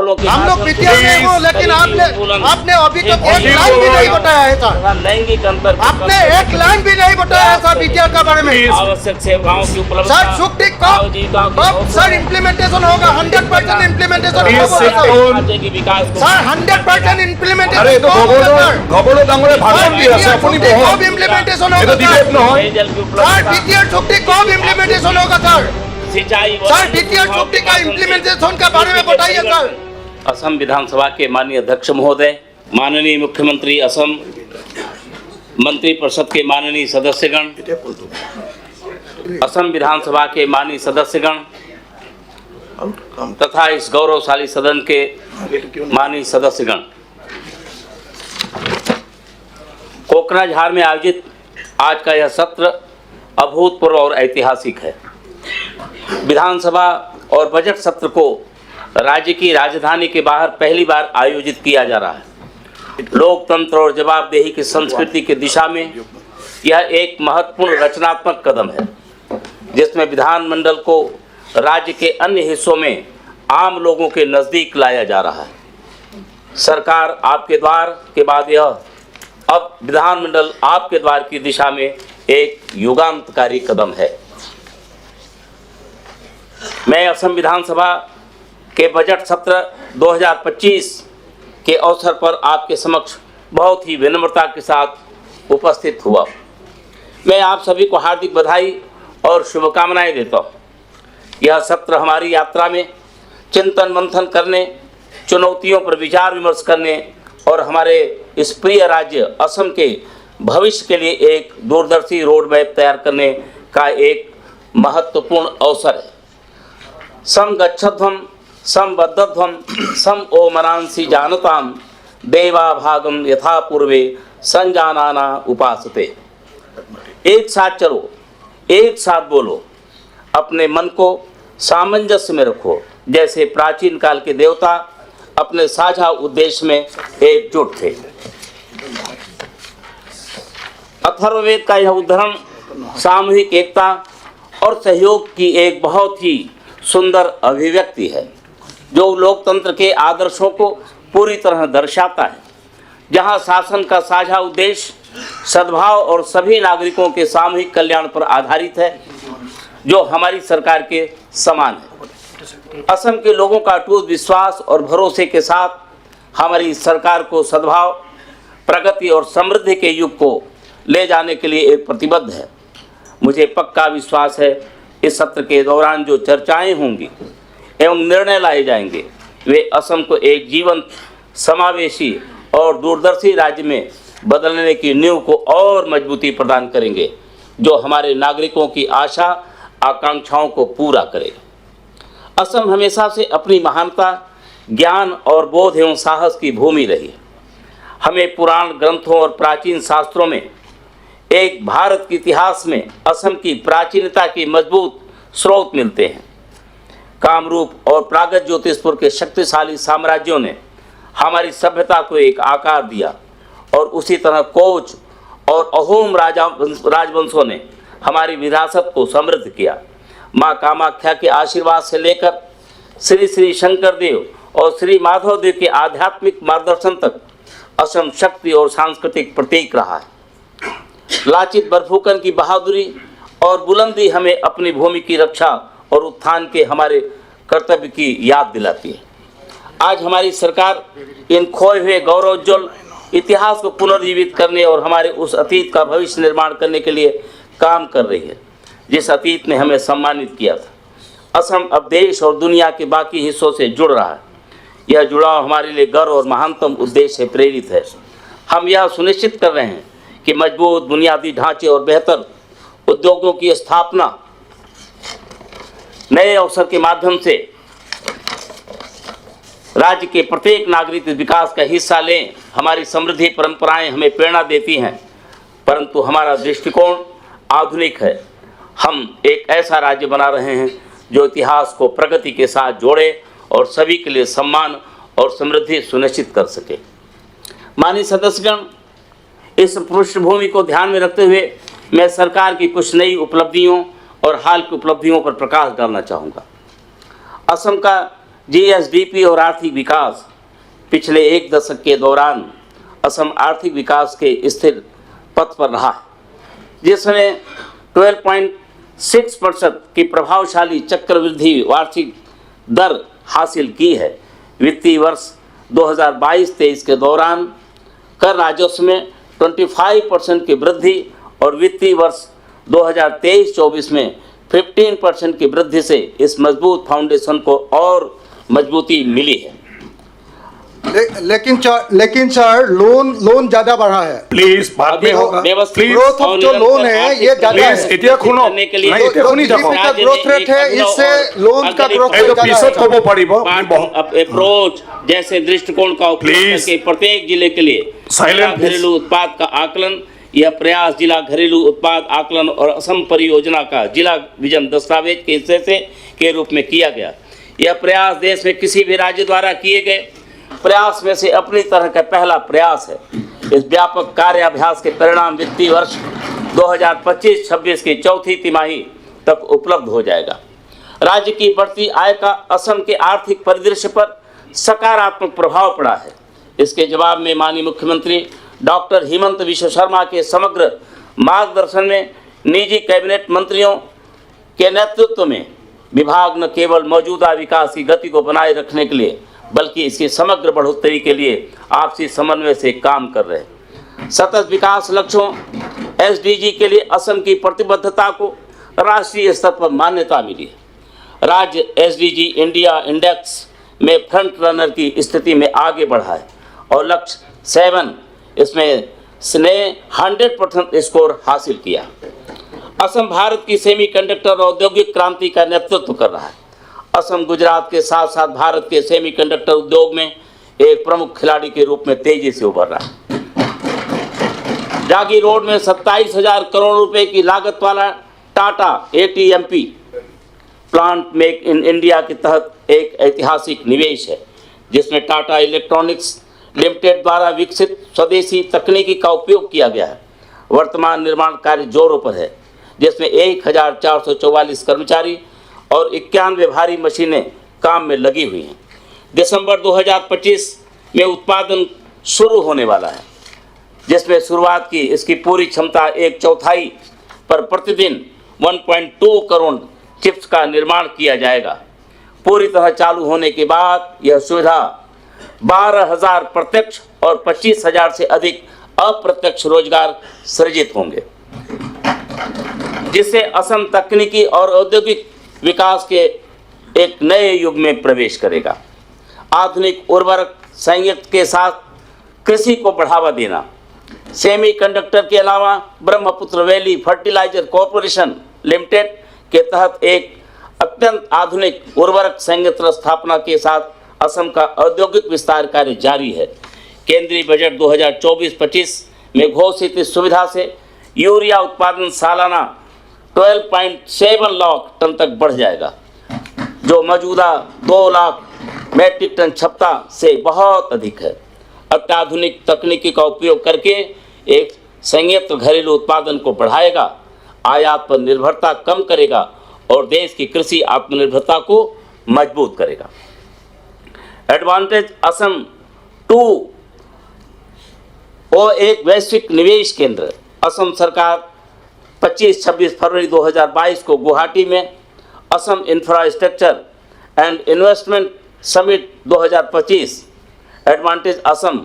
हम लोग पीटीआई में हो, लेकिन आपने अभी तक एक लाइन भी नहीं बताया है सर। लैंगिक अंतर आपने एक लाइन भी नहीं बताया है सर पीटीआई के बारे में। आवश्यक सेवाओं की उपलब्धता सर छुट्टी कब सर इम्प्लीमेंटेशन होगा? 100% इम्प्लीमेंटेशन सर 100% इम्प्लीमेंटेशन খবরও ডাঙরে ভাষণ দি আছে আপুনি कब इम्प्लीमेंटेशन होगा सर? पीटीआई छुट्टी कब इम्प्लीमेंटेशन होगा सर? सिंचाई सर पीटीआई छुट्टी का इम्प्लीमेंटेशन के बारे में बताइए सर। असम विधानसभा के माननीय अध्यक्ष महोदय, माननीय मुख्यमंत्री असम, मंत्री परिषद के माननीय सदस्यगण, असम विधानसभा के माननीय सदस्यगण तथा इस गौरवशाली सदन के माननीय सदस्यगण, कोकराझार में आयोजित आज का यह सत्र अभूतपूर्व और ऐतिहासिक है। विधानसभा और बजट सत्र को राज्य की राजधानी के बाहर पहली बार आयोजित किया जा रहा है। लोकतंत्र और जवाबदेही की संस्कृति की दिशा में यह एक महत्वपूर्ण रचनात्मक कदम है, जिसमें विधानमंडल को राज्य के अन्य हिस्सों में आम लोगों के नज़दीक लाया जा रहा है। सरकार आपके द्वार के बाद यह अब विधानमंडल आपके द्वार की दिशा में एक युगांतकारी कदम है। मैं असम विधानसभा के बजट सत्र 2025 के अवसर पर आपके समक्ष बहुत ही विनम्रता के साथ उपस्थित हुआ। मैं आप सभी को हार्दिक बधाई और शुभकामनाएं देता हूँ। यह सत्र हमारी यात्रा में चिंतन मंथन करने, चुनौतियों पर विचार विमर्श करने और हमारे इस प्रिय राज्य असम के भविष्य के लिए एक दूरदर्शी रोड मैप तैयार करने का एक महत्वपूर्ण अवसर है। सम गच्छध्वम सम बद्धध्वम सम ओमरांसि जानताम देवा भागम यथा पूर्वे संजानाना उपासते। एक साथ चलो, एक साथ बोलो, अपने मन को सामंजस्य में रखो, जैसे प्राचीन काल के देवता अपने साझा उद्देश्य में एकजुट थे। अथर्ववेद का यह उदाहरण सामूहिक एकता और सहयोग की एक बहुत ही सुंदर अभिव्यक्ति है, जो लोकतंत्र के आदर्शों को पूरी तरह दर्शाता है, जहां शासन का साझा उद्देश्य सद्भाव और सभी नागरिकों के सामूहिक कल्याण पर आधारित है, जो हमारी सरकार के समान है। असम के लोगों का अटूट विश्वास और भरोसे के साथ हमारी सरकार को सद्भाव, प्रगति और समृद्धि के युग को ले जाने के लिए एक प्रतिबद्ध है। मुझे पक्का विश्वास है इस सत्र के दौरान जो चर्चाएं होंगी एवं निर्णय लाए जाएंगे, वे असम को एक जीवंत, समावेशी और दूरदर्शी राज्य में बदलने की नींव को और मजबूती प्रदान करेंगे, जो हमारे नागरिकों की आशा आकांक्षाओं को पूरा करेगा। असम हमेशा से अपनी महानता, ज्ञान और बोध एवं साहस की भूमि रही है। हमें पुराण ग्रंथों और प्राचीन शास्त्रों में एक भारत के इतिहास में असम की प्राचीनता के मजबूत स्रोत मिलते हैं। कामरूप और प्रागत ज्योतिषपुर के शक्तिशाली साम्राज्यों ने हमारी सभ्यता को एक आकार दिया, और उसी तरह कोच और अहोम राजवंशों ने हमारी विरासत को समृद्ध किया। माँ कामाख्या के आशीर्वाद से लेकर श्री श्री शंकर देव और श्री माधव देव के आध्यात्मिक मार्गदर्शन तक असम शक्ति और सांस्कृतिक प्रतीक रहा है। लाचित बरफुकन की बहादुरी और बुलंदी हमें अपनी भूमि की रक्षा और उत्थान के हमारे कर्तव्य की याद दिलाती है। आज हमारी सरकार इन खोए हुए गौरवोज्ज्वल इतिहास को पुनर्जीवित करने और हमारे उस अतीत का भविष्य निर्माण करने के लिए काम कर रही है, जिस अतीत ने हमें सम्मानित किया था। असम अब देश और दुनिया के बाकी हिस्सों से जुड़ रहा है। यह जुड़ाव हमारे लिए गर्व और महानतम उद्देश्य से प्रेरित है। हम यह सुनिश्चित कर रहे हैं कि मजबूत बुनियादी ढांचे और बेहतर उद्योगों की स्थापना, नए अवसर के माध्यम से राज्य के प्रत्येक नागरिक विकास का हिस्सा लें। हमारी समृद्धि परंपराएं हमें प्रेरणा देती हैं, परंतु हमारा दृष्टिकोण आधुनिक है। हम एक ऐसा राज्य बना रहे हैं जो इतिहास को प्रगति के साथ जोड़े और सभी के लिए सम्मान और समृद्धि सुनिश्चित कर सके। माननीय सदस्यगण, इस पृष्ठभूमि को ध्यान में रखते हुए मैं सरकार की कुछ नई उपलब्धियों और हाल की उपलब्धियों पर प्रकाश डालना चाहूँगा। असम का जीएसडीपी और आर्थिक विकास पिछले एक दशक के दौरान असम आर्थिक विकास के स्थिर पथ पर रहा है, जिसने 12.6% की प्रभावशाली चक्रवृद्धि वार्षिक दर हासिल की है। वित्तीय वर्ष 2022-23 के दौरान कर राजस्व में 25% की वृद्धि और वित्तीय वर्ष 2023-24 में 15% की वृद्धि से इस मजबूत फाउंडेशन को और मजबूती मिली है। लेकिन सर लोन ज्यादा बढ़ा है। प्लीज बाद में होगा। व्यवस्थित ग्रोथ ऑफ जो लोन है ये ज्यादा प्लीज है। इतिया खुनो करने के लिए नहीं इतिया खुनी जाबो का ग्रोथ रेट है, इससे लोन का ग्रोथ ए तो रेट पीसत ज्यादा को पड़िबो अप्रोच जैसे दृष्टिकोण का उपयोग Please. करके प्रत्येक जिले के लिए Silent, जिला please. घरेलू उत्पाद का आकलन, यह प्रयास जिला घरेलू उत्पाद आकलन और असम परियोजना का जिला विजन दस्तावेज के हिस्से से के रूप में किया गया। यह प्रयास देश में किसी भी राज्य द्वारा किए गए प्रयास में से अपनी तरह का पहला प्रयास है। इस व्यापक कार्याभ्यास के परिणाम वित्तीय वर्ष 2025-26 की चौथी तिमाही तक उपलब्ध हो जाएगा। राज्य की बढ़ती आय का असम के आर्थिक परिदृश्य पर सकारात्मक प्रभाव पड़ा है। इसके जवाब में माननीय मुख्यमंत्री डॉक्टर हेमंत विश्व शर्मा के समग्र मार्गदर्शन में निजी कैबिनेट मंत्रियों के नेतृत्व में विभाग न केवल मौजूदा विकास की गति को बनाए रखने के लिए बल्कि इसकी समग्र बढ़ोतरी के लिए आपसी समन्वय से काम कर रहे हैं। सतत विकास लक्ष्यों एसडीजी के लिए असम की प्रतिबद्धता को राष्ट्रीय स्तर पर मान्यता मिली है। राज्य एसडीजी इंडिया इंडेक्स में फ्रंट रनर की स्थिति में आगे बढ़ा है और लक्ष्य 7 इसमें इसने 100% स्कोर हासिल किया। असम भारत की सेमीकंडक्टर औद्योगिक क्रांति का नेतृत्व कर रहा है। असम गुजरात के साथ साथ भारत के सेमीकंडक्टर उद्योग में एक प्रमुख खिलाड़ी के रूप में तेजी से उभर रहा है। जागी रोड में 27,000 करोड़ रुपए की लागत वाला Tata ATMP plant make in India के तहत एक ऐतिहासिक निवेश है, जिसमें टाटा इलेक्ट्रॉनिक्स लिमिटेड द्वारा विकसित स्वदेशी तकनीकी का उपयोग किया गया है। वर्तमान निर्माण कार्य जोरों पर है, जिसमें 1444 कर्मचारी और 91 भारी मशीनें काम में लगी हुई हैं। दिसंबर 2025 में उत्पादन शुरू होने वाला है, जिसमें शुरुआत की इसकी पूरी क्षमता 1/4 पर प्रतिदिन 1.2 करोड़ चिप्स का निर्माण किया जाएगा। पूरी तरह चालू होने के बाद यह सुविधा 12,000 प्रत्यक्ष और 25,000 से अधिक अप्रत्यक्ष रोजगार सृजित होंगे, जिससे असम तकनीकी और औद्योगिक विकास के एक नए युग में प्रवेश करेगा। आधुनिक उर्वरक संयंत्र के साथ कृषि को बढ़ावा देना, सेमीकंडक्टर के अलावा Brahmaputra valley fertilizer corporation limited के तहत एक अत्यंत आधुनिक उर्वरक संयंत्र स्थापना के साथ असम का औद्योगिक विस्तार कार्य जारी है। केंद्रीय बजट 2024-25 में घोषित इस सुविधा से यूरिया उत्पादन सालाना 12.7 लाख टन तक बढ़ जाएगा, जो मौजूदा 2 लाख मैट्रिक टन क्षमता से बहुत अधिक है। अत्याधुनिक तकनीकी का उपयोग करके एक संयंत्र घरेलू उत्पादन को बढ़ाएगा, आयात पर निर्भरता कम करेगा और देश की कृषि आत्मनिर्भरता को मजबूत करेगा। एडवांटेज असम 2 और एक वैश्विक निवेश केंद्र। असम सरकार 25-26 फरवरी 2022 को गुवाहाटी में Assam infrastructure and investment summit 2025 advantage Assam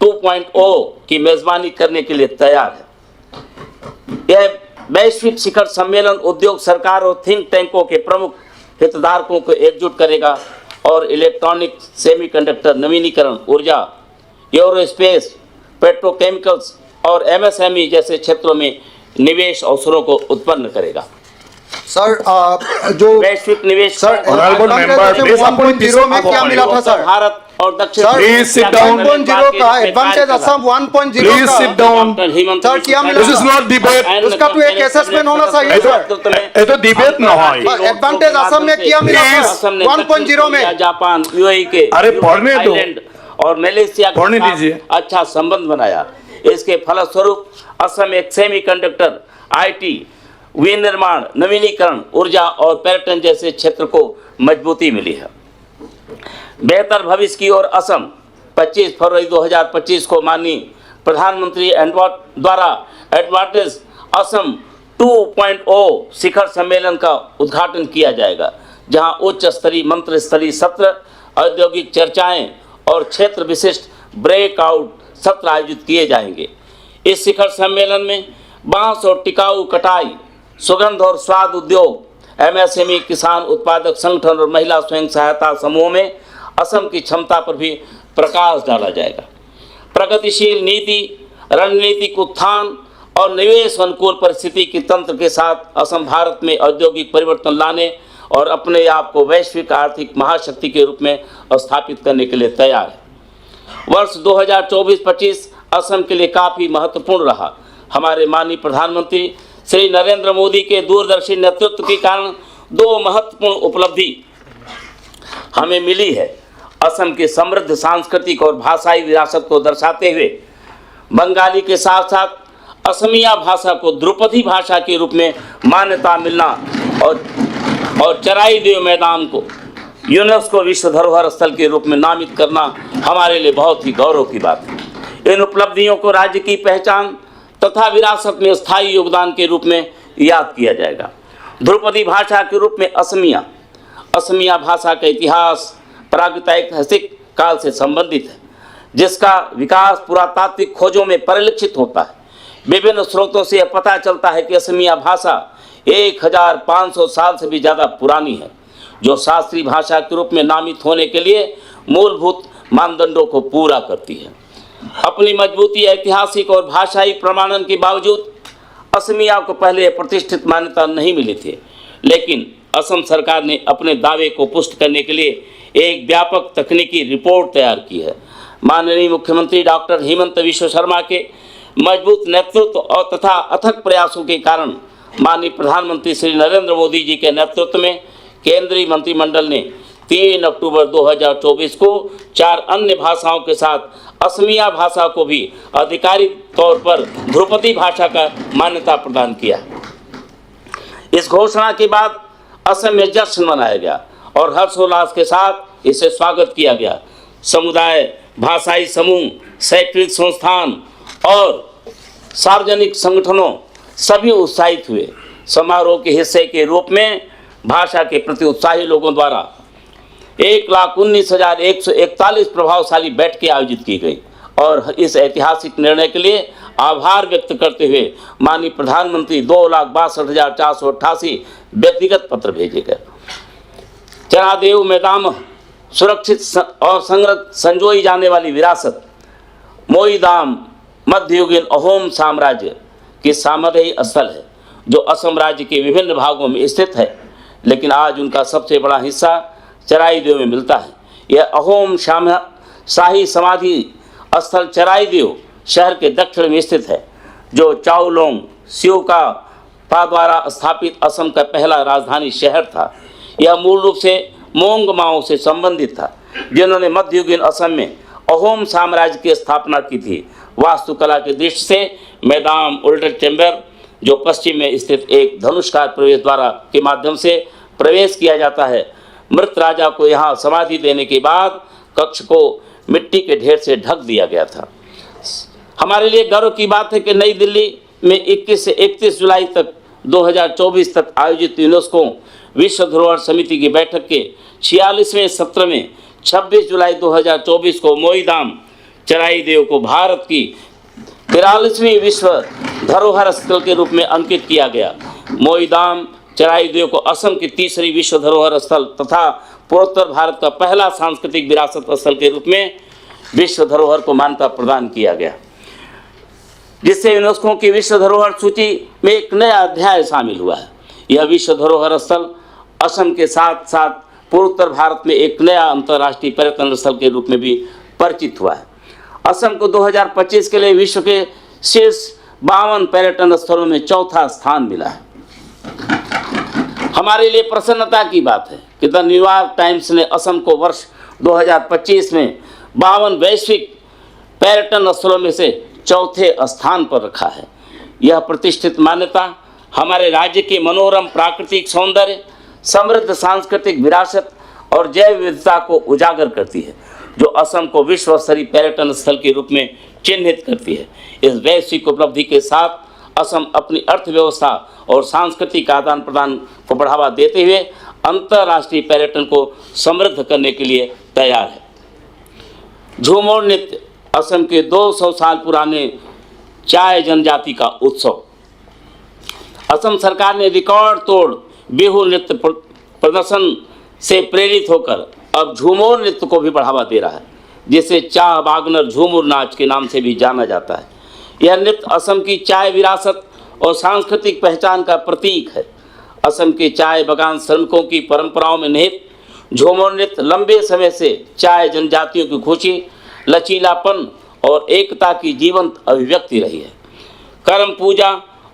2.0 की मेज़बानी करने के लिए तैयार है। यह वैश्विक शिखर सम्मेलन उद्योग, सरकार और थिंक टैंकों के प्रमुख हितधारकों को एकजुट करेगा और इलेक्ट्रॉनिक, सेमीकंडक्टर, नवीनीकरण ऊर्जा, एरोस्पेस, पेट्रोकेमिकल्स और MSME जैसे क्षेत्रों में निवेश अवसरों को उत्पन्न करेगा। सर जो वैश्विक निवेश सर Honorable member, please 1.0 में क्या मिला था सर? भारत और दक्षिण सर Please sit down. 1.0 का एडवांटेज असम 1.0 Please का sit down. सर क्या मिला? This is not debate. उसका तो एक assessment होना चाहिए सर। ये तो डिबेट ना है। एडवांटेज असम में क्या मिला Please. 1.0 में? जापान, UAE के, अरे पढ़ने दो। थाईलैंड और मलेशिया के पढ़ने साथ दीजिए। अच्छा संबंध बनाया। इसके फलस्वरूप असम एक सेमीकंडक्टर, IT, विनिर्माण, नवीनीकरण ऊर्जा और पर्यटन जैसे क्षेत्र को मजबूती मिली है। बेहतर भविष्य की ओर असम 25 फरवरी 2025 को माननीय प्रधानमंत्री द्वारा एडवांटेज असम 2.0 शिखर सम्मेलन का उद्घाटन किया जाएगा, जहां उच्च स्तरीय मंत्र स्तरीय सत्र, औद्योगिक चर्चाएं और क्षेत्र विशिष्ट ब्रेकआउट सत्र आयोजित किए जाएंगे। इस शिखर सम्मेलन में बांस और टिकाऊ कटाई, सुगंध और स्वाद उद्योग, MSME, किसान उत्पादक संगठन और महिला स्वयं सहायता समूह में असम की क्षमता पर भी प्रकाश डाला जाएगा। प्रगतिशील नीति, रणनीतिक उत्थान और निवेश अनुकूल परिस्थिति के तंत्र के साथ असम भारत में औद्योगिक परिवर्तन लाने और अपने आप को वैश्विक आर्थिक महाशक्ति के रूप में स्थापित करने के लिए तैयार है। वर्ष 2024-25 असम के लिए काफ़ी महत्वपूर्ण रहा। हमारे माननीय प्रधानमंत्री श्री नरेंद्र मोदी के दूरदर्शी नेतृत्व के कारण दो महत्वपूर्ण उपलब्धि हमें मिली है। असम की समृद्ध सांस्कृतिक और भाषाई विरासत को दर्शाते हुए बंगाली के साथ साथ असमिया भाषा को ध्रुपदी भाषा के रूप में मान्यता मिलना और चराई देव मैदान को यूनेस्को विश्व धरोहर स्थल के रूप में नामित करना हमारे लिए बहुत ही गौरव की बात है। इन उपलब्धियों को राज्य की पहचान तथा विरासत में स्थायी योगदान के रूप में याद किया जाएगा। ध्रुपदी भाषा के रूप में असमिया भाषा का इतिहास प्रागैतिहासिक काल से संबंधित है, जिसका विकास पुरातात्विक खोजों में परिलक्षित होता है। विभिन्न स्रोतों से यह पता चलता है कि असमिया भाषा 1500 साल से भी ज़्यादा पुरानी है, जो शास्त्रीय भाषा के रूप में नामित होने के लिए मूलभूत मानदंडों को पूरा करती है। अपनी मजबूती ऐतिहासिक और भाषाई प्रमाणन के बावजूद असमिया को पहले प्रतिष्ठित मान्यता नहीं मिली थी, लेकिन असम सरकार ने अपने दावे को पुष्ट करने के लिए एक व्यापक तकनीकी रिपोर्ट तैयार की है। माननीय मुख्यमंत्री डॉक्टर हेमंत बिश्व शर्मा के मजबूत नेतृत्व और तथा अथक प्रयासों के कारण माननीय प्रधानमंत्री श्री नरेंद्र मोदी जी के नेतृत्व में केंद्रीय मंत्रिमंडल ने 3 अक्टूबर 2024 को 4 अन्य भाषाओं के साथ असमिया भाषा को भी आधिकारिक तौर पर ध्रुपदी भाषा का मान्यता प्रदान किया। इस घोषणा के बाद असम में जश्न मनाया गया और हर्षोल्लास के साथ इसे स्वागत किया गया। समुदाय, भाषाई समूह, शैक्षणिक संस्थान और सार्वजनिक संगठनों सभी उत्साहित हुए। समारोह के हिस्से के रूप में भाषा के प्रति उत्साही लोगों द्वारा 1,19,141 प्रभावशाली बैठकें आयोजित की गई और इस ऐतिहासिक निर्णय के लिए आभार व्यक्त करते हुए माननीय प्रधानमंत्री 2,62,488 व्यक्तिगत पत्र भेजे गए। चरादेव मैदान सुरक्षित और संजोई जाने वाली विरासत, मोईदाम मध्ययुगीन अहोम साम्राज्य की सामरिक स्थल है, जो असम राज्य के विभिन्न भागों में स्थित है, लेकिन आज उनका सबसे बड़ा हिस्सा चराईदेव में मिलता है। यह अहोम शाही समाधि स्थल चराईदेव शहर के दक्षिण में स्थित है, जो चाओलोंग सियोका द्वारा स्थापित असम का पहला राजधानी शहर था। यह मूल रूप से मोंगमाओं से संबंधित था, जिन्होंने मध्ययुगीन असम में अहोम साम्राज्य की स्थापना की थी। वास्तुकला की दृष्टि से मैदान उल्टर चैम्बर, जो पश्चिम में स्थित एक धनुष्कार प्रवेश द्वारा के माध्यम से प्रवेश किया जाता है, मृत राजा को यहाँ समाधि देने के बाद कक्ष को मिट्टी के ढेर से ढक दिया गया था। हमारे लिए गर्व की बात है कि नई दिल्ली में 21 से 31 जुलाई तक 2024 तक आयोजित यूनेस्को विश्व धरोहर समिति की बैठक के 46वें सत्र में 26 जुलाई 2024 को मोईदाम चराईदेव को भारत की 43वीं विश्व धरोहर स्थल के रूप में अंकित किया गया। मोईदाम चराईदेव को असम की 3री विश्व धरोहर स्थल तथा पूर्वोत्तर भारत का पहला सांस्कृतिक विरासत स्थल के रूप में विश्व धरोहर को मान्यता प्रदान किया गया, जिससे यूनेस्को की विश्व धरोहर सूची में एक नया अध्याय शामिल हुआ है। यह विश्व धरोहर स्थल असम के साथ साथ पूर्वोत्तर भारत में एक नया अंतर्राष्ट्रीय पर्यटन स्थल के रूप में भी परिचित हुआ है। असम को 2025 के लिए विश्व के शीर्ष 52 पर्यटन स्थलों में 4था स्थान मिला है। हमारे लिए प्रसन्नता की बात है कि द न्यूयॉर्क टाइम्स ने असम को वर्ष 2025 में 52 वैश्विक पर्यटन स्थलों में से 4थे स्थान पर रखा है। यह प्रतिष्ठित मान्यता हमारे राज्य के मनोरम प्राकृतिक सौंदर्य, समृद्ध सांस्कृतिक विरासत और जैव विविधता को उजागर करती है, जो असम को विश्व स्तरीय पर्यटन स्थल के रूप में चिन्हित करती है। इस वैश्विक उपलब्धि के साथ असम अपनी अर्थव्यवस्था और सांस्कृतिक आदान प्रदान को बढ़ावा देते हुए अंतर्राष्ट्रीय पर्यटन को समृद्ध करने के लिए तैयार है। झूमर नृत्य असम के 200 साल पुराने चाय जनजाति का उत्सव। असम सरकार ने रिकॉर्ड तोड़ बिहू नृत्य प्रदर्शन से प्रेरित होकर अब झूमर नृत्य को भी बढ़ावा दे रहा है, जिसे चाह बागनर झूमर नाच के नाम से भी जाना जाता है। यह नृत्य असम की चाय विरासत और सांस्कृतिक पहचान का प्रतीक है। असम के चाय बागान श्रमिकों की परंपराओं में निहित झूमर नृत्य लंबे समय से चाय जनजातियों की खुशी, लचीलापन और एकता की जीवंत अभिव्यक्ति रही है। करम पूजा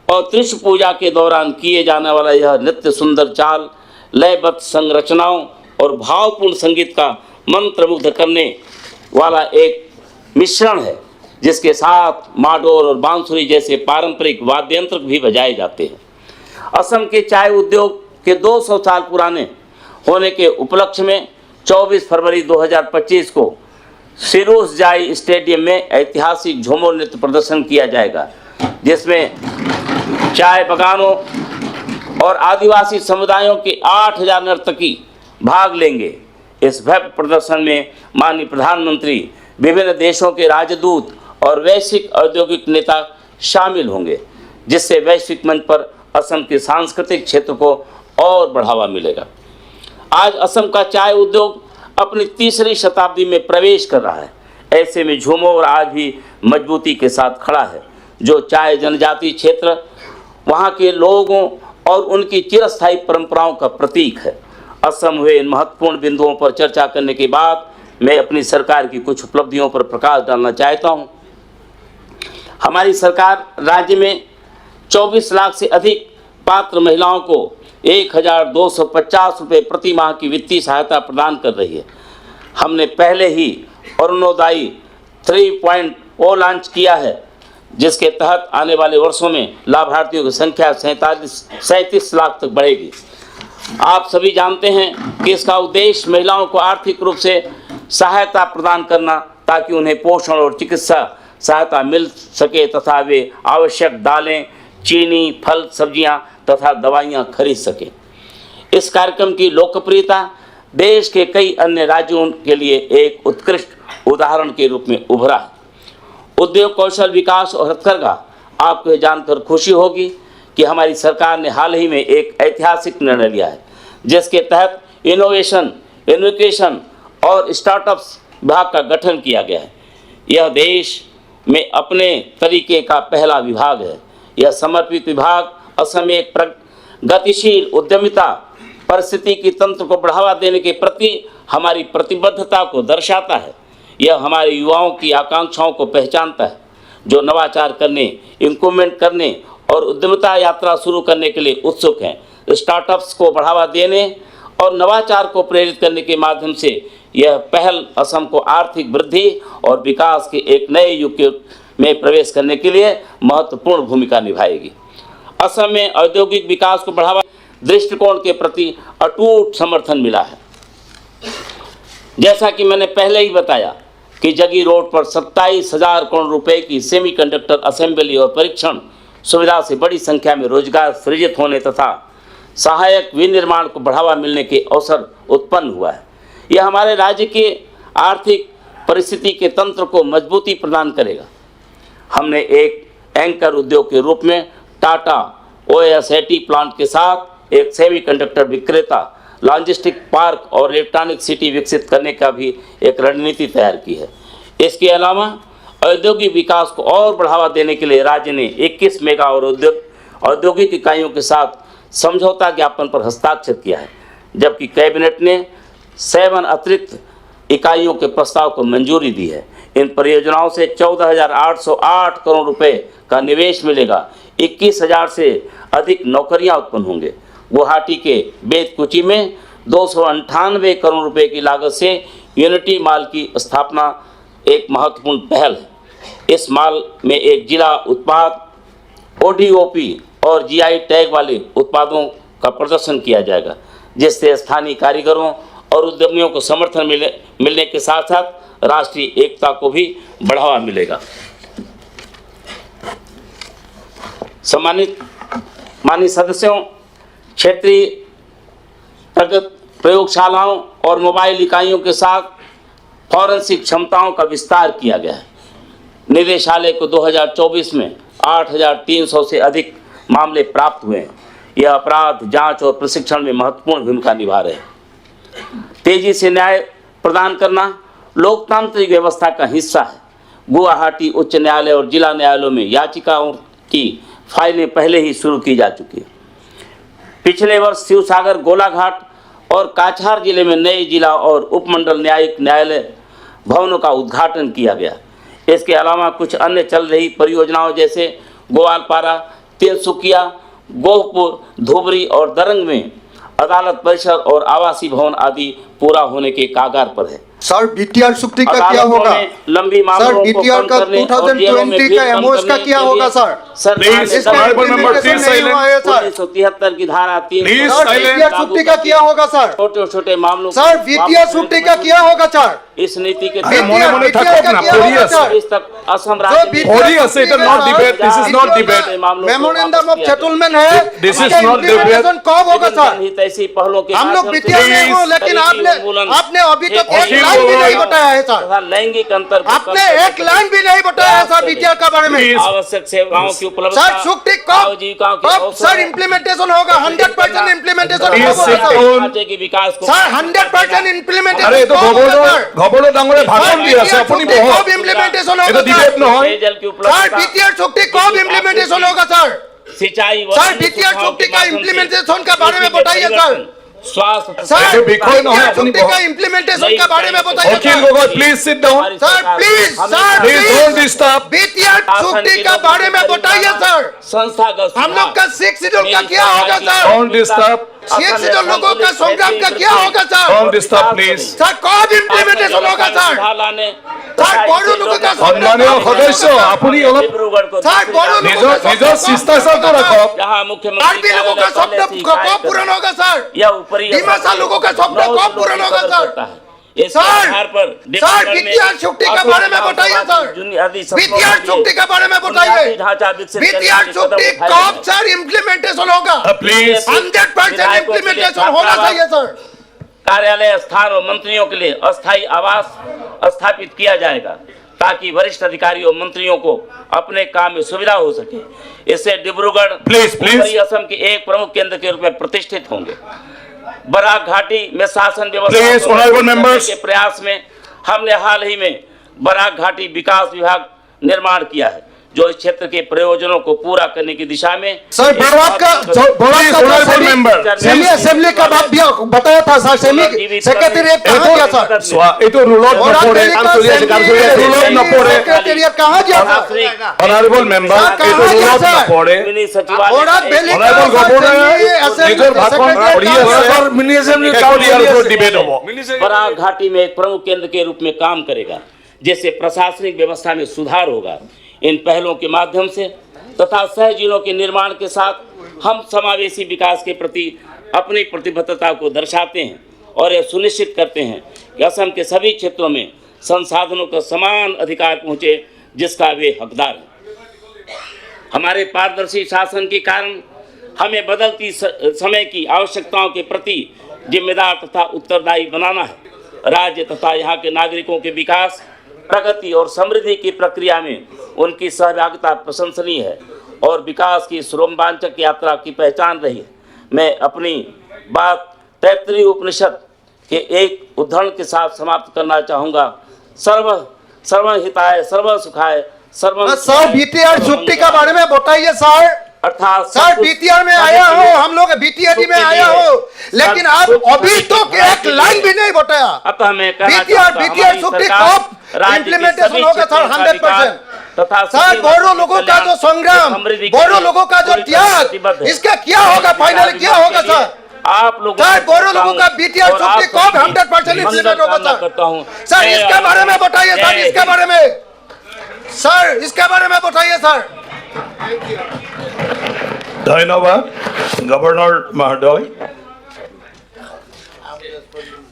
और त्रिश पूजा के दौरान किए जाने वाला यह नृत्य सुंदर चाल, लयबद्ध संरचनाओं और भावपूर्ण संगीत का मंत्रमुग्ध करने वाला एक मिश्रण है, जिसके साथ माडोर और बांसुरी जैसे पारंपरिक वाद्य यंत्र भी बजाए जाते हैं। असम के चाय उद्योग के 200 साल पुराने होने के उपलक्ष्य में 24 फरवरी 2025 को सिरोसजाई स्टेडियम में ऐतिहासिक झूमर नृत्य प्रदर्शन किया जाएगा, जिसमें चाय बागानों और आदिवासी समुदायों के 8000 नर्तकी भाग लेंगे। इस भव्य प्रदर्शन में माननीय प्रधानमंत्री, विभिन्न देशों के राजदूत और वैश्विक औद्योगिक नेता शामिल होंगे, जिससे वैश्विक मंच पर असम के सांस्कृतिक क्षेत्र को और बढ़ावा मिलेगा। आज असम का चाय उद्योग अपनी तीसरी शताब्दी में प्रवेश कर रहा है। ऐसे में झूमर आज भी मजबूती के साथ खड़ा है, जो चाय जनजाति क्षेत्र, वहाँ के लोगों और उनकी चिरस्थायी परंपराओं का प्रतीक है। असम हुए इन महत्वपूर्ण बिंदुओं पर चर्चा करने के बाद मैं अपनी सरकार की कुछ उपलब्धियों पर प्रकाश डालना चाहता हूँ। हमारी सरकार राज्य में 24 लाख से अधिक पात्र महिलाओं को 1250 रुपये प्रति माह की वित्तीय सहायता प्रदान कर रही है। हमने पहले ही अरुणोदय 3.0 लॉन्च किया है, जिसके तहत आने वाले वर्षों में लाभार्थियों की संख्या 37 लाख तक बढ़ेगी। आप सभी जानते हैं कि इसका उद्देश्य महिलाओं को आर्थिक रूप से सहायता प्रदान करना, ताकि उन्हें पोषण और चिकित्सा सहायता मिल सके तथा वे आवश्यक दालें, चीनी, फल, सब्जियां तथा दवाइयां खरीद सकें। इस कार्यक्रम की लोकप्रियता देश के कई अन्य राज्यों के लिए एक उत्कृष्ट उदाहरण के रूप में उभरा है। उद्योग, कौशल विकास और हथकरघा, आपको जानकर खुशी होगी कि हमारी सरकार ने हाल ही में एक ऐतिहासिक निर्णय लिया है, जिसके तहत इनोवेशन, एजुकेशन और स्टार्टअप्स विभाग का गठन किया गया है। यह देश में अपने तरीके का पहला विभाग है। यह समर्पित विभाग असम में एक गतिशील उद्यमिता पारिस्थितिकी तंत्र को बढ़ावा देने के प्रति हमारी प्रतिबद्धता को दर्शाता है। यह हमारे युवाओं की आकांक्षाओं को पहचानता है, जो नवाचार करने, इंक्रीमेंट करने और उद्यमिता यात्रा शुरू करने के लिए उत्सुक हैं। स्टार्टअप्स को बढ़ावा देने और नवाचार को प्रेरित करने के माध्यम से यह पहल असम को आर्थिक वृद्धि और विकास के एक नए युग में प्रवेश करने के लिए महत्वपूर्ण भूमिका निभाएगी। असम में औद्योगिक विकास को बढ़ावा दृष्टिकोण के प्रति अटूट समर्थन मिला है। जैसा कि मैंने पहले ही बताया कि जगी रोड पर 27,000 करोड़ रुपए की सेमीकंडक्टर असेंबली और परीक्षण सुविधा से बड़ी संख्या में रोजगार सृजित होने तथा सहायक विनिर्माण को बढ़ावा मिलने के अवसर उत्पन्न हुआ है। यह हमारे राज्य के आर्थिक परिस्थिति के तंत्र को मजबूती प्रदान करेगा। हमने एक एंकर उद्योग के रूप में टाटा OSAT प्लांट के साथ एक सेमीकंडक्टर विक्रेता, लॉजिस्टिक पार्क और इलेक्ट्रॉनिक सिटी विकसित करने का भी एक रणनीति तैयार की है। इसके अलावा औद्योगिक विकास को और बढ़ावा देने के लिए राज्य ने 21 मेगा और औद्योगिक इकाइयों के साथ समझौता ज्ञापन पर हस्ताक्षर किया है, जबकि कैबिनेट ने 7 अतिरिक्त इकाइयों के प्रस्ताव को मंजूरी दी है। इन परियोजनाओं से 14,808 करोड़ रुपए का निवेश मिलेगा। 21,000 से अधिक नौकरियां उत्पन्न होंगे। गुवाहाटी के बेतकुची में 298 करोड़ रुपए की लागत से यूनिटी मॉल की स्थापना एक महत्वपूर्ण पहल है। इस मॉल में एक जिला उत्पाद, ODOP और GI टैग वाले उत्पादों का प्रदर्शन किया जाएगा, जिससे स्थानीय कारीगरों और उद्यमियों को समर्थन मिलने के साथ साथ राष्ट्रीय एकता को भी बढ़ावा मिलेगा। सम्मानित माननीय सदस्यों, क्षेत्रीय प्रयोगशालाओं और मोबाइल इकाइयों के साथ फॉरेंसिक क्षमताओं का विस्तार किया गया है। निदेशालय को 2024 में 8,300 से अधिक मामले प्राप्त हुए हैं। यह अपराध जांच और प्रशिक्षण में महत्वपूर्ण भूमिका निभा रहे हैं। तेजी से न्याय प्रदान करना लोकतांत्रिक व्यवस्था का हिस्सा है। गुवाहाटी उच्च न्यायालय और जिला न्यायालयों में याचिकाओं की फाइलें पहले ही शुरू की जा चुकी है। पिछले वर्ष शिवसागर, गोलाघाट और काछार जिले में नए जिला और उपमंडल न्यायिक न्यायालय भवनों का उद्घाटन किया गया। इसके अलावा कुछ अन्य चल रही परियोजनाओं जैसे ग्वालपारा, तिनसुकिया, गोहपुर, धुबरी और दरंग में अदालत परिसर और आवासीय भवन आदि पूरा होने के कागार पर है। सर बीटीआर छुट्टी का क्या अदालतों होगा? में लंबी मामलों सर को बीटीआर कम का करने और जेलों में 2020 भीड़ का कम एमओएस का करने क्या के होगा लिए सर? सरकार Please, ने इसका honorable member, implementation please नहीं हुआ है सर। 1973 की धारा 3 Please, सर silence. बीटीआर छुट्टी का क्या होगा सर? छोटे छोटे मामलों सर बीटीआर छुट्टी का क्या होगा सर? इस नीति के अरे मोने मोने BTR থাকক का না, क्या পড়ি होगा আছে। सर? इस तक असम जो राज्य में BTR পড়ি আছে, এটা not debate, this is not debate. Memorandum of settlement है, This is इसका not debate. implementation कब होगा सर? हित ऐसी पहलों के हम लोग माध्यम से बीटीआर में Please. हो, लेकिन आपने अभी तक एक अखिल लाइन भी नहीं गोगोई। बताया है सर। तथा लैंगिक अंतर को आपने कम एक लाइन भी नहीं बताया है सर बीटीआर का बारे में। Please. आवश्यक सेवाओं की उपलब्धता, सर छुट्टी कब आजीविकाओं के कब अवसर, सर इम्प्लीमेंटेशन होगा? 100% इम्प्लीमेंटेशन Please होगा sit सर। down. ढांचे के विकास को सर 100% इम्प्लीमेंटेशन আরে এটো গভর্নর ডাঙরে ভাষণ দি আছে, আপুনি বহক। कब इम्प्लीमेंटेशन এটা होगा ডিবেট सर? নহয়। पेयजल की सर उपलब्धता, बीटीआर छुट्टी कब इम्प्लीमेंटेशन होगा सर? सिंचाई व सर अन्य बीटीआर सुविधाओं छुट्टी के का माध्यम से इम्प्लीमेंटेशन के बारे में कृषि बताइए सर। परिवर्तन, स्वास्थ्य तथा सर देखो, बिल्कुल नहीं, बीटीआर अपनी छुट्टी का बहुत- इम्प्लीमेंटेशन के बारे में बताइए Akhil sir. Gogoi, please sit down. हमारी सर सरकार प्लीज हमेशा sir please don't disturb. BTR छुट्टी का बारे में बताइए सर। संस्थागत हम लोग का सिक्स शेड्यूल का क्या होगा sir? Don't disturb. Six schedule लोगों का संग्राम का क्या होगा sir? Don't disturb, please. Sir कब इम्प्लीमेंटेशन होगा सर? सर बड़ो लोगों का সম্মানীয় সদস্য, আপুনি অলপ सर बड़ो लोगों का নিজৰ শিষ্টাচাৰটো রাখক। जहाँ मुख्यमंत्री आरबी लोगों का स्वप्न कब पूर्ण होगा सर? या ऊपरी बीमाशा लोगों का स्वप्न कब पूर्ण होगा सर? इस सर, आधार पर सर बीटीआर छुट्टी के बारे में बताइए सर। बीटीआर छुट्टी के बारे में बताइए। बीटीआर छुट्टी कब सर इम्प्लीमेंटेशन होगा? प्लीज 100% इम्प्लीमेंटेशन होना चाहिए सर। कार्यालय स्थान और मंत्रियों के लिए अस्थायी आवास स्थापित किया जाएगा ताकि वरिष्ठ अधिकारियों मंत्रियों को अपने काम में सुविधा हो सके। इससे डिब्रूगढ़ Please, please. उत्तरी असम के एक प्रमुख केंद्र के रूप में प्रतिष्ठित होंगे। बराक घाटी में शासन व्यवस्था Please, को honorable मजबूत करने members. के प्रयास में हमने हाल ही में बराक घाटी विकास विभाग निर्माण किया है, जो इस क्षेत्र के प्रयोजनों को पूरा करने की दिशा में सर बराक का Please, honorable member. Semi assembly का बात भी बताया था सर। सेमी सेक्रेटेरिएट कहाँ गया सर? এইটো ৰুলত নপৰে, কাম চলি আছে, ৰুলত নপৰে। सेक्रेटेरिएट कहाँ गया सर? অনারেবল মেম্বার, এইটো ৰুলত নপৰে। मिनी सचिवालय बोराक वैली का অনারেবল গভর্নর असेंबली নিজৰ ভাষণ কৰি আছে। মিনি এসেম্বলি কাউন্সিলৰ ওপৰত ডিবেট হ'ব। बराक घाटी में एक प्रमुख केंद्र के रूप में काम करेगा, जिससे प्रशासनिक व्यवस्था में सुधार होगा। इन पहलों के माध्यम से तथा सह जिलों के निर्माण के साथ हम समावेशी विकास के प्रति अपनी प्रतिबद्धता को दर्शाते हैं और यह सुनिश्चित करते हैं कि असम के सभी क्षेत्रों में संसाधनों का समान अधिकार पहुँचे जिसका वे हकदार हैं। हमारे पारदर्शी शासन के कारण हमें बदलती समय की आवश्यकताओं के प्रति जिम्मेदार तथा उत्तरदायी बनाना है। राज्य तथा यहाँ के नागरिकों के विकास, प्रगति और समृद्धि की प्रक्रिया में उनकी सहभागिता प्रशंसनीय है और विकास की इस रोमांचक यात्रा की पहचान रही है। मैं अपनी बात तैत्तिरीय उपनिषद के एक उद्धरण के साथ समाप्त करना चाहूँगा। सर्वहिताय सर्वसुखाय सर्व। सर बीटीआर छुट्टी के बारे में बताइए सर। अर्थात सर बीटीआर में आया हो, हम लोग बीटीआर में आया हो, लेकिन आप अभी तो एक लाइन भी नहीं बताया। अतः मैं बीटीआर छुट्टी कब इम्प्लीमेंटेशन होगा सर? 100% तथा सर बोरो लोगों का जो संग्राम, बोरो लोगों का जो त्याग, इसका क्या होगा? फाइनली क्या होगा सर? आप लोगों सर बोरो लोगों का बीटीआर छुट्टी कब 100% इम्प्लीमेंट होगा सर? सर इसके बारे में बताइए सर, इसके बारे में सर, इसके बारे में बताइए सर। ধন্যবাদ গভর্নর মহোদয়।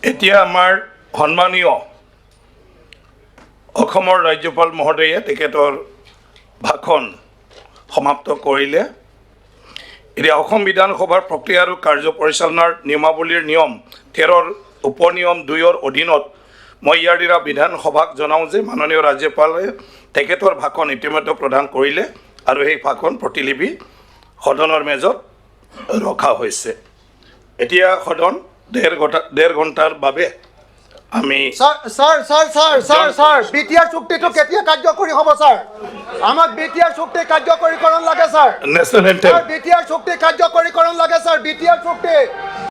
এতিয়া আমাৰ সন্মানীয় অসমৰ ৰাজ্যপাল মহোদয়ে তেখেতৰ ভাষণ সমাপ্ত কৰিলে। এতিয়া অসম বিধানসভাৰ প্ৰক্ৰিয়া আৰু কাৰ্য পৰিচালনাৰ নিয়মাৱলীৰ নিয়ম 13ৰ উপনিয়ম 2ৰ অধীনত মই ইয়াৰ দ্বাৰা বিধানসভাক জনাওঁ যে মাননীয় ৰাজ্যপালে তেখেতৰ ভাষণ ইতিমধ্যে প্ৰদান কৰিলে আৰু সেই ভাষণ প্ৰতিলিপি সদনৰ মেজত ৰখা হৈছে। এতিয়া সদন ডেৰ ঘণ্টাৰ বাবে আমি স্যার বিটিআর চুক্তিটো কেতিয়া কার্যকরী হব স্যার? আমাক বিটিআর চুক্তি কার্যকরীকরণ লাগে স্যার। নেশ্যনেল স্যার বিটিআর চুক্তি কার্যকরীকরণ লাগে স্যার। বিটিআর চুক্তি